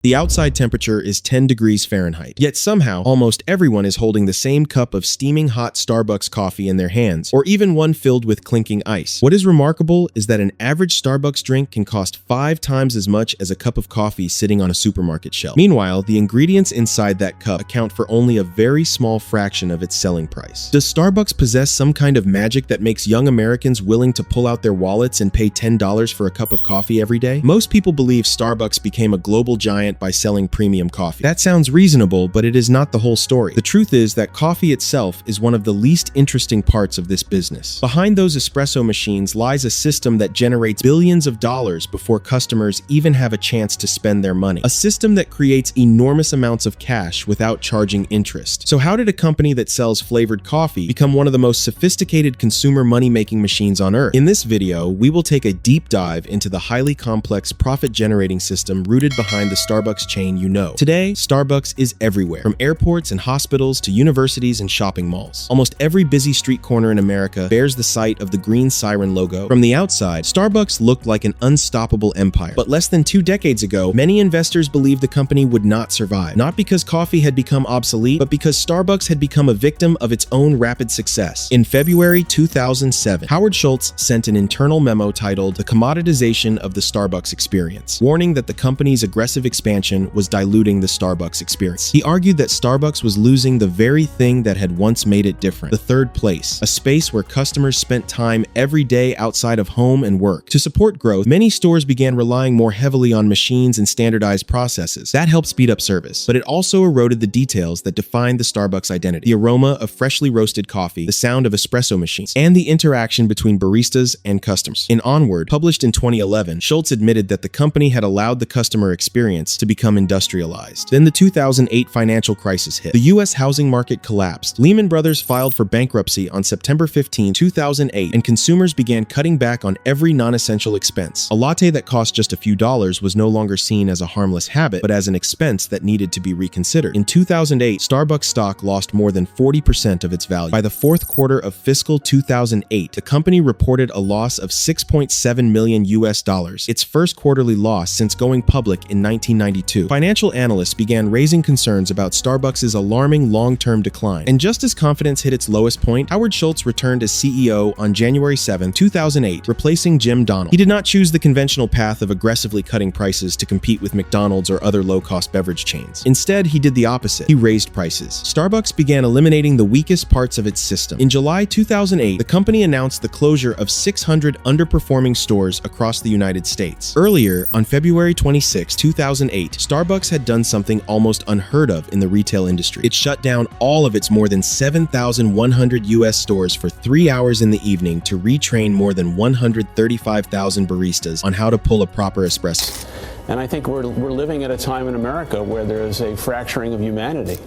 The outside temperature is 10 degrees Fahrenheit. Yet somehow, almost everyone is holding the same cup of steaming hot Starbucks coffee in their hands, or even one filled with clinking ice. What is remarkable is that an average Starbucks drink can cost 5 times as much as a cup of coffee sitting on a supermarket shelf. Meanwhile, the ingredients inside that cup account for only a very small fraction of its selling price. Does Starbucks possess some kind of magic that makes young Americans willing to pull out their wallets and pay $10 for a cup of coffee every day? Most people believe Starbucks became a global giant by selling premium coffee. That sounds reasonable, but it is not the whole story. The truth is that coffee itself is one of the least interesting parts of this business. Behind those espresso machines lies a system that generates billions of dollars before customers even have a chance to spend their money. A system that creates enormous amounts of cash without charging interest. So how did a company that sells flavored coffee become one of the most sophisticated consumer money-making machines on earth? In this video, we will take a deep dive into the highly complex profit-generating system rooted behind the Starbucks chain you know. Today, Starbucks is everywhere, from airports and hospitals to universities and shopping malls. Almost every busy street corner in America bears the sight of the green siren logo. From the outside, Starbucks looked like an unstoppable empire. But less than 2 decades ago, many investors believed the company would not survive. Not because coffee had become obsolete, but because Starbucks had become a victim of its own rapid success. In February 2007, Howard Schultz sent an internal memo titled "The Commoditization of the Starbucks Experience," warning that the company's aggressive expansion was diluting the Starbucks experience. He argued that Starbucks was losing the very thing that had once made it different: the third place, a space where customers spent time every day outside of home and work. To support growth, many stores began relying more heavily on machines and standardized processes. That helped speed up service, but it also eroded the details that defined the Starbucks identity: the aroma of freshly roasted coffee, the sound of espresso machines, and the interaction between baristas and customers. In Onward, published in 2011, Schultz admitted that the company had allowed the customer experience to become industrialized. Then the 2008 financial crisis hit. The U.S. housing market collapsed. Lehman Brothers filed for bankruptcy on September 15, 2008, and consumers began cutting back on every non-essential expense. A latte that cost just a few dollars was no longer seen as a harmless habit, but as an expense that needed to be reconsidered. In 2008, Starbucks stock lost more than 40% of its value. By the fourth quarter of fiscal 2008, the company reported a loss of $6.7 million US, its first quarterly loss since going public in 1992. Financial analysts began raising concerns about Starbucks' alarming long-term decline. And just as confidence hit its lowest point, Howard Schultz returned as CEO on January 7, 2008, replacing Jim Donald. He did not choose the conventional path of aggressively cutting prices to compete with McDonald's or other low-cost beverage chains. Instead, he did the opposite. He raised prices. Starbucks began eliminating the weakest parts of its system. In July 2008, the company announced the closure of 600 underperforming stores across the United States. Earlier, on February 26, 2008, Starbucks had done something almost unheard of in the retail industry. It shut down all of its more than 7,100 US stores for 3 hours in the evening to retrain more than 135,000 baristas on how to pull a proper espresso. And I think we're living at a time in America where there is a fracturing of humanity.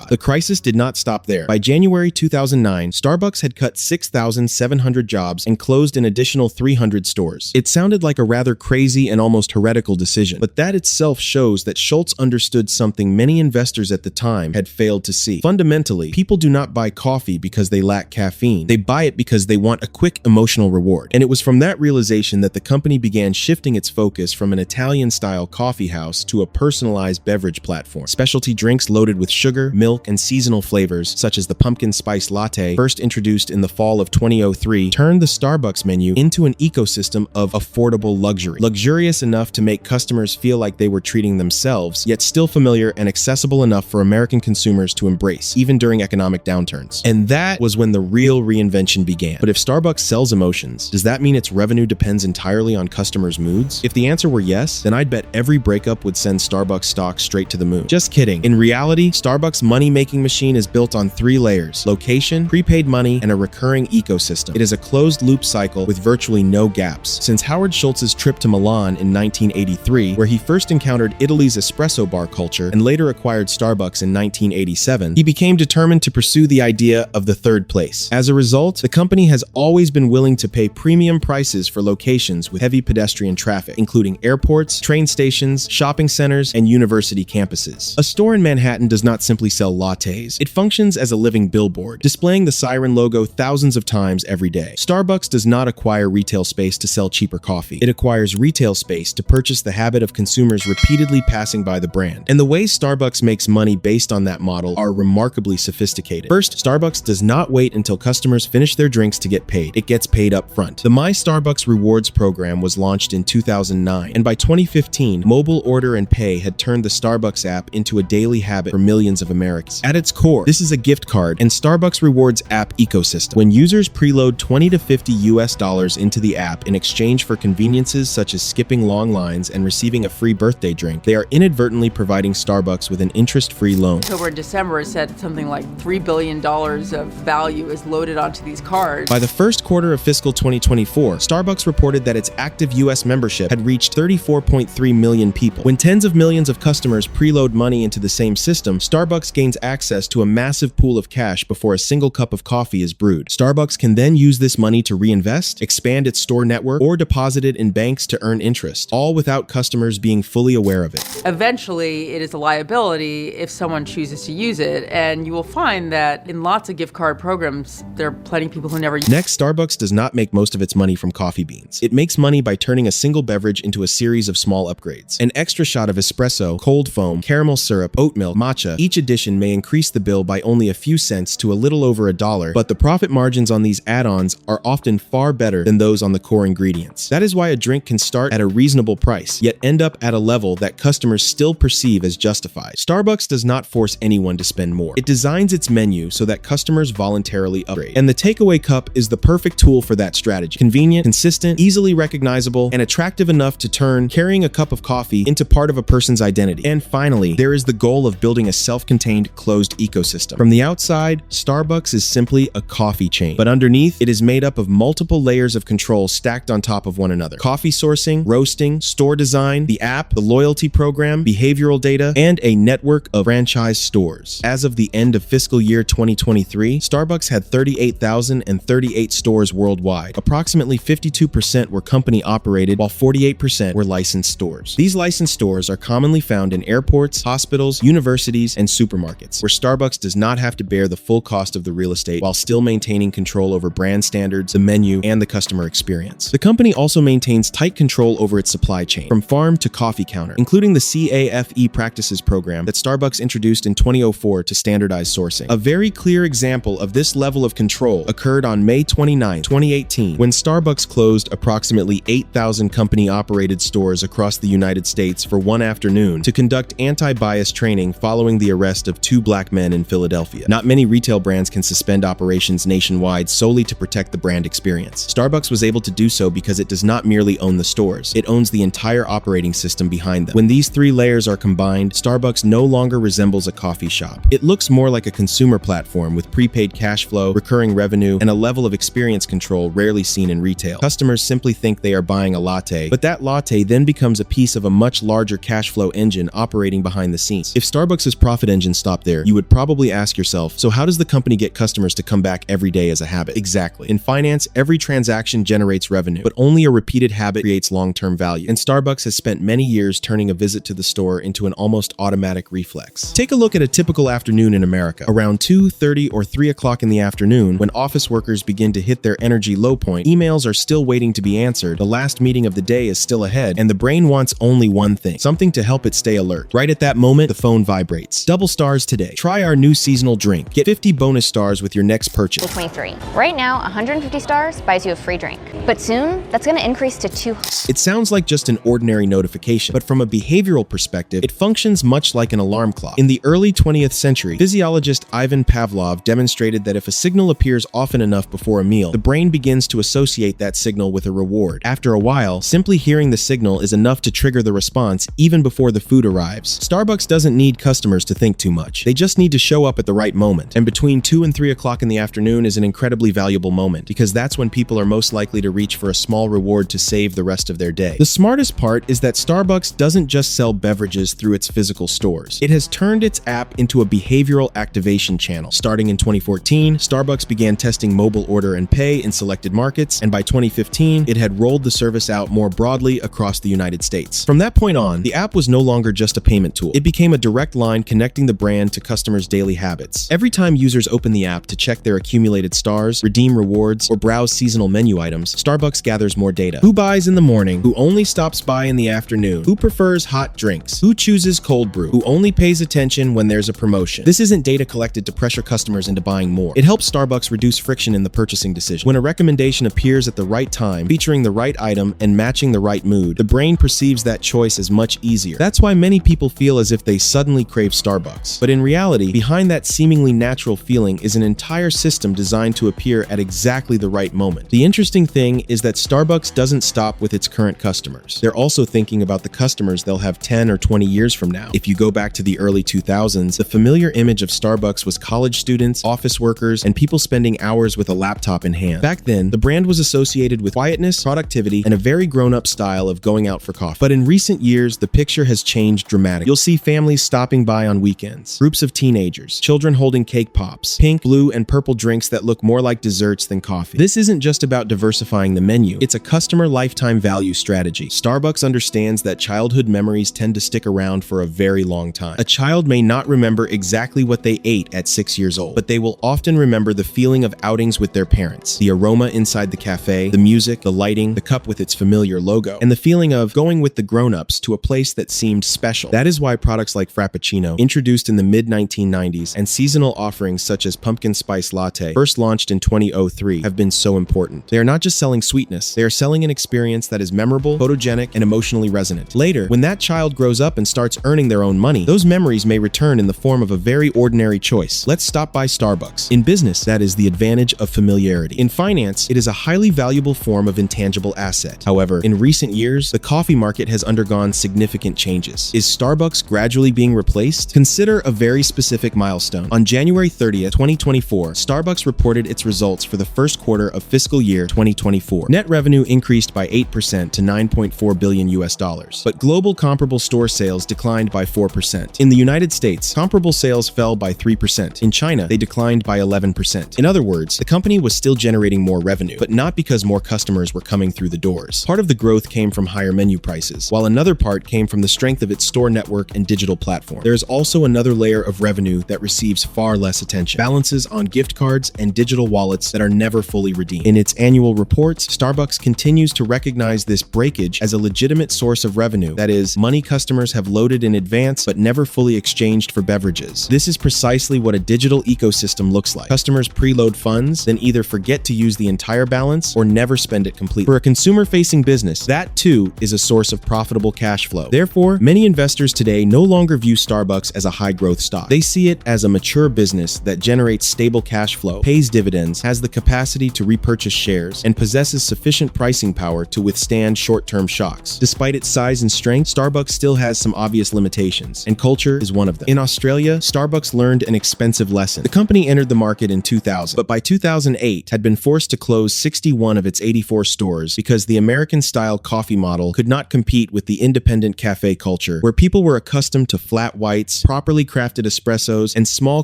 The crisis did not stop there. By January 2009, Starbucks had cut 6,700 jobs and closed an additional 300 stores. It sounded like a rather crazy and almost heretical decision, but that itself shows that Schultz understood something many investors at the time had failed to see. Fundamentally, people do not buy coffee because they lack caffeine. They buy it because they want a quick emotional reward. And it was from that realization that the company began shifting its focus from an Italian-style coffee house to a personalized beverage platform. Specialty drinks loaded with sugar, milk, and seasonal flavors, such as the pumpkin spice latte, first introduced in the fall of 2003, turned the Starbucks menu into an ecosystem of affordable luxury. Luxurious enough to make customers feel like they were treating themselves, yet still familiar and accessible enough for American consumers to embrace, even during economic downturns. And that was when the real reinvention began. But if Starbucks sells emotions, does that mean its revenue depends entirely on customers' moods? If the answer were yes, then I'd bet every breakup would send Starbucks stock straight to the moon. Just kidding. In reality, Starbucks' money-making machine is built on 3 layers: location, prepaid money, and a recurring ecosystem. It is a closed-loop cycle with virtually no gaps. Since Howard Schultz's trip to Milan in 1983, where he first encountered Italy's espresso bar culture and later acquired Starbucks in 1987, he became determined to pursue the idea of the third place. As a result, the company has always been willing to pay premium prices for locations with heavy pedestrian traffic, including airports, train train stations, shopping centers, and university campuses. A store in Manhattan does not simply sell lattes. It functions as a living billboard, displaying the siren logo thousands of times every day. Starbucks does not acquire retail space to sell cheaper coffee. It acquires retail space to purchase the habit of consumers repeatedly passing by the brand. And the ways Starbucks makes money based on that model are remarkably sophisticated. First, Starbucks does not wait until customers finish their drinks to get paid. It gets paid up front. The My Starbucks Rewards program was launched in 2009, and by 2015, mobile order and pay had turned the Starbucks app into a daily habit for millions of Americans. At its core, this is a gift card and Starbucks Rewards app ecosystem. When users preload $20 to $50 into the app in exchange for conveniences such as skipping long lines and receiving a free birthday drink, they are inadvertently providing Starbucks with an interest-free loan. October and December, it said something like $3 billion of value is loaded onto these cards. By the first quarter of fiscal 2024, Starbucks reported that its active U.S. membership had reached 34.3 million people. When tens of millions of customers preload money into the same system, Starbucks gains access to a massive pool of cash before a single cup of coffee is brewed. Starbucks can then use this money to reinvest, expand its store network, or deposit it in banks to earn interest, all without customers being fully aware of it. Eventually, it is a liability if someone chooses to use it, and you will find that in lots of gift card programs, there are plenty of people who never use it. Next, Starbucks does not make most of its money from coffee beans. It makes money by turning a single beverage into a series of small upgrades. An extra shot of espresso, cold foam, caramel syrup, oat milk, matcha. Each addition may increase the bill by only a few cents to a little over $1, but the profit margins on these add-ons are often far better than those on the core ingredients. That is why a drink can start at a reasonable price, yet end up at a level that customers still perceive as justified. Starbucks does not force anyone to spend more. It designs its menu so that customers voluntarily upgrade. And the takeaway cup is the perfect tool for that strategy. Convenient, consistent, easily recognizable, and attractive enough to turn carrying a cup of coffee into part of a person's identity. And finally, there is the goal of building a self-contained, closed ecosystem. From the outside, Starbucks is simply a coffee chain, but underneath, it is made up of multiple layers of control stacked on top of one another. Coffee sourcing, roasting, store design, the app, the loyalty program, behavioral data, and a network of franchise stores. As of the end of fiscal year 2023, Starbucks had 38,038 stores worldwide. Approximately 52% were company-operated, while 48% were licensed stores. These licensed stores are commonly found in airports, hospitals, universities, and supermarkets, where Starbucks does not have to bear the full cost of the real estate while still maintaining control over brand standards, the menu, and the customer experience. The company also maintains tight control over its supply chain, from farm to coffee counter, including the CAFE practices program that Starbucks introduced in 2004 to standardize sourcing. A very clear example of this level of control occurred on May 29, 2018, when Starbucks closed approximately 8,000 company-operated stores across the United States for one afternoon to conduct anti-bias training following the arrest of 2 black men in Philadelphia. Not many retail brands can suspend operations nationwide solely to protect the brand experience. Starbucks was able to do so because it does not merely own the stores, it owns the entire operating system behind them. When these 3 layers are combined, Starbucks no longer resembles a coffee shop. It looks more like a consumer platform with prepaid cash flow, recurring revenue, and a level of experience control rarely seen in retail. Customers simply think they are buying a latte, but that latte then becomes a piece of a much larger cash flow engine operating behind the scenes. If Starbucks' profit engine stopped there, you would probably ask yourself, so how does the company get customers to come back every day as a habit? Exactly. In finance, every transaction generates revenue, but only a repeated habit creates long-term value. And Starbucks has spent many years turning a visit to the store into an almost automatic reflex. Take a look at a typical afternoon in America. Around 2:30 or 3 o'clock in the afternoon, when office workers begin to hit their energy low point, emails are still waiting to be answered, the last meeting of the day is still ahead, and the brain wants only one thing, something to help it stay alert. Right at that moment, the phone vibrates. Double stars today. Try our new seasonal drink. Get 50 bonus stars with your next purchase. 23. Right now, 150 stars buys you a free drink. But soon, that's going to increase to 200. It sounds like just an ordinary notification, but from a behavioral perspective, it functions much like an alarm clock. In the early 20th century, physiologist Ivan Pavlov demonstrated that if a signal appears often enough before a meal, the brain begins to associate that signal with a reward. After a while, simply hearing the signal is enough to trigger the response even before the food arrives. Starbucks doesn't need customers to think too much. They just need to show up at the right moment. And between 2 and 3 o'clock in the afternoon is an incredibly valuable moment, because that's when people are most likely to reach for a small reward to save the rest of their day. The smartest part is that Starbucks doesn't just sell beverages through its physical stores. It has turned its app into a behavioral activation channel. Starting in 2014, Starbucks began testing mobile order and pay in selected markets, and by 2015, it had rolled the service out more broadly across the United States. States. From that point on, the app was no longer just a payment tool. It became a direct line connecting the brand to customers' daily habits. Every time users open the app to check their accumulated stars, redeem rewards, or browse seasonal menu items, Starbucks gathers more data. Who buys in the morning? Who only stops by in the afternoon? Who prefers hot drinks? Who chooses cold brew? Who only pays attention when there's a promotion? This isn't data collected to pressure customers into buying more. It helps Starbucks reduce friction in the purchasing decision. When a recommendation appears at the right time, featuring the right item and matching the right mood, the brain perceives that choice as much easier. That's why many people feel as if they suddenly crave Starbucks. But in reality, behind that seemingly natural feeling is an entire system designed to appear at exactly the right moment. The interesting thing is that Starbucks doesn't stop with its current customers. They're also thinking about the customers they'll have 10 or 20 years from now. If you go back to the early 2000s, the familiar image of Starbucks was college students, office workers, and people spending hours with a laptop in hand. Back then, the brand was associated with quietness, productivity, and a very grown-up style of going out for coffee. But in recent years, the picture has changed dramatically. You'll see families stopping by on weekends, groups of teenagers, children holding cake pops, pink, blue, and purple drinks that look more like desserts than coffee. This isn't just about diversifying the menu, it's a customer lifetime value strategy. Starbucks understands that childhood memories tend to stick around for a very long time. A child may not remember exactly what they ate at 6 years old, but they will often remember the feeling of outings with their parents, the aroma inside the cafe, the music, the lighting, the cup with its familiar logo, and the feeling of going with the grown-ups to a place that seemed special. That is why products like Frappuccino, introduced in the mid-1990s, and seasonal offerings such as Pumpkin Spice Latte, first launched in 2003, have been so important. They are not just selling sweetness, they are selling an experience that is memorable, photogenic, and emotionally resonant. Later, when that child grows up and starts earning their own money, those memories may return in the form of a very ordinary choice. Let's stop by Starbucks. In business, that is the advantage of familiarity. In finance, it is a highly valuable form of intangible asset. However, in recent years, the coffee market has undergone significant changes. Is Starbucks gradually being replaced? Consider a very specific milestone. On January 30th, 2024, Starbucks reported its results for the first quarter of fiscal year 2024. Net revenue increased by 8% to $9.4 billion US, but global comparable store sales declined by 4%. In the United States, comparable sales fell by 3%. In China, they declined by 11%. In other words, the company was still generating more revenue, but not because more customers were coming through the doors. Part of the growth came from higher menu prices, while another part came from the strength of its store network and digital platform. There is also another layer of revenue that receives far less attention: balances on gift cards and digital wallets that are never fully redeemed. In its annual reports, Starbucks continues to recognize this breakage as a legitimate source of revenue. That is, money customers have loaded in advance but never fully exchanged for beverages. This is precisely what a digital ecosystem looks like. Customers preload funds, then either forget to use the entire balance or never spend it completely. For a consumer-facing business, that too is a source of profitable cash flow. Therefore, many investors today no longer view Starbucks as a high-growth stock. They see it as a mature business that generates stable cash flow, pays dividends, has the capacity to repurchase shares, and possesses sufficient pricing power to withstand short-term shocks. Despite its size and strength, Starbucks still has some obvious limitations, and culture is one of them. In Australia, Starbucks learned an expensive lesson. The company entered the market in 2000, but by 2008 had been forced to close 61 of its 84 stores because the American-style coffee model could not compete with the independent cafe culture, where people were accustomed to flat whites, properly crafted espressos, and small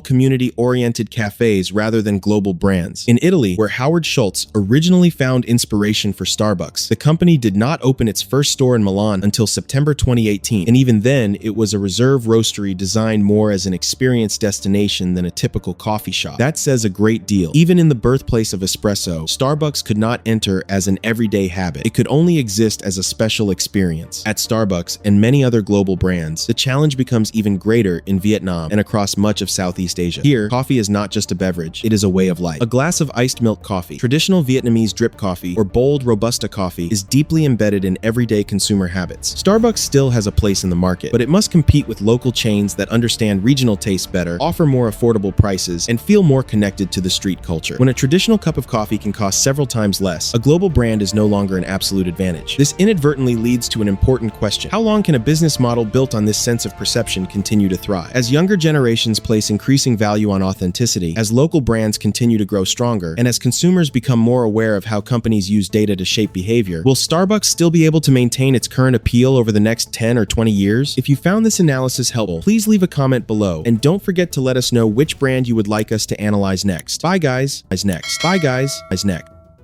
community-oriented cafes rather than global brands. In Italy, where Howard Schultz originally found inspiration for Starbucks, the company did not open its first store in Milan until September 2018, and even then, it was a reserve roastery designed more as an experience destination than a typical coffee shop. That says a great deal. Even in the birthplace of espresso, Starbucks could not enter as an everyday habit. It could only exist as a special experience. At Starbucks and many other global brands, the challenge becomes even greater in Vietnam and across much of Southeast Asia. Here, coffee is not just a beverage, it is a way of life. A glass of iced milk coffee, traditional Vietnamese drip coffee, or bold Robusta coffee is deeply embedded in everyday consumer habits. Starbucks still has a place in the market, but it must compete with local chains that understand regional tastes better, offer more affordable prices, and feel more connected to the street culture. When a traditional cup of coffee can cost several times less, a global brand is no longer an absolute advantage. This inadvertently leads to an important question: how long can a business model built on this sense of perception continue to thrive? As younger generations place increasing value on authenticity, as local brands continue to grow stronger, and as consumers become more aware of how companies use data to shape behavior, will Starbucks still be able to maintain its current appeal over the next 10 or 20 years? If you found this analysis helpful, please leave a comment below, and don't forget to let us know which brand you would like us to analyze next. Bye guys. Next.